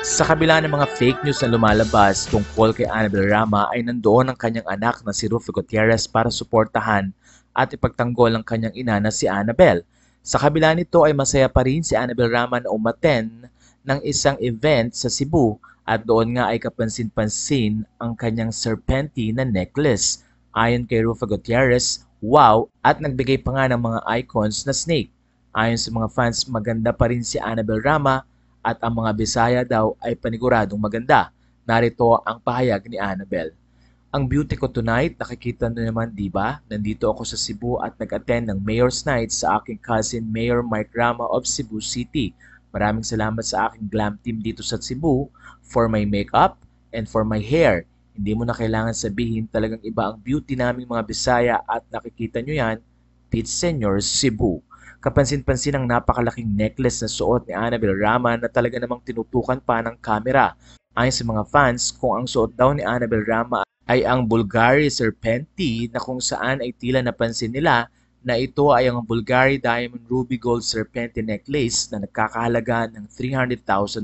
Sa kabila ng mga fake news na lumalabas tungkol kay Annabel Rama ay nandoon ang kanyang anak na si Rufy Gutierrez para suportahan at ipagtanggol ang kanyang ina na si Annabel. Sa kabila nito ay masaya pa rin si Annabel Rama na umattend ng isang event sa Cebu at doon nga ay kapansin-pansin ang kanyang serpente na necklace. Ayon kay Rufy Gutierrez, wow, at nagbigay pa nga ng mga icons na snake. Ayon sa mga fans, maganda pa rin si Annabel Rama at ang mga Bisaya daw ay paniguradong maganda. Narito ang pahayag ni Annabel. Ang beauty ko tonight, nakikita nyo naman diba? Nandito ako sa Cebu at nag-attend ng Mayor's Night sa aking cousin Mayor Mike Rama of Cebu City. Maraming salamat sa aking glam team dito sa Cebu for my makeup and for my hair. Hindi mo na kailangan sabihin, talagang iba ang beauty naming mga Bisaya at nakikita nyo yan, Pete Senior Cebu. Kapansin-pansin ang napakalaking necklace na suot ni Annabel Rama na talaga namang tinutukan pa ng kamera. Ayon sa mga fans, kung ang suot daw ni Annabel Rama ay ang Bulgari Serpente na kung saan ay tila napansin nila na ito ay ang Bulgari Diamond Ruby Gold Serpente Necklace na nagkakahalaga ng $300,000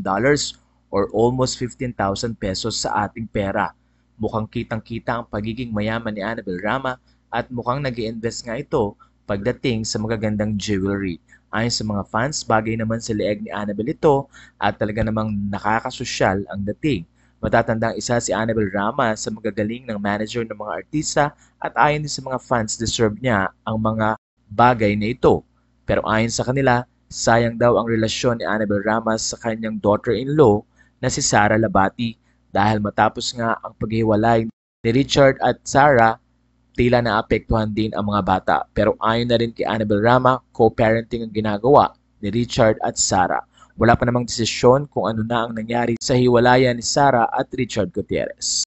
or almost 15,000 pesos sa ating pera. Mukhang kitang-kita ang pagiging mayaman ni Annabel Rama at mukhang nag-i-invest nga ito pagdating sa magagandang jewelry. Ayon sa mga fans, bagay naman sa leeg ni Annabel ito at talaga namang nakakasosyal ang dating. Matatandang isa si Annabel Rama sa magagaling ng manager ng mga artista at ayon din sa mga fans, deserve niya ang mga bagay na ito. Pero ayon sa kanila, sayang daw ang relasyon ni Annabel Rama sa kanyang daughter-in-law na si Sara Labati dahil matapos nga ang paghiwalay ni Richard at Sara, tila naapektuhan din ang mga bata. Pero ayon na rin kay Annabel Rama, co-parenting ang ginagawa ni Richard at Sara. Wala pa namang desisyon kung ano na ang nangyari sa hiwalayan ni Sara at Richard Gutierrez.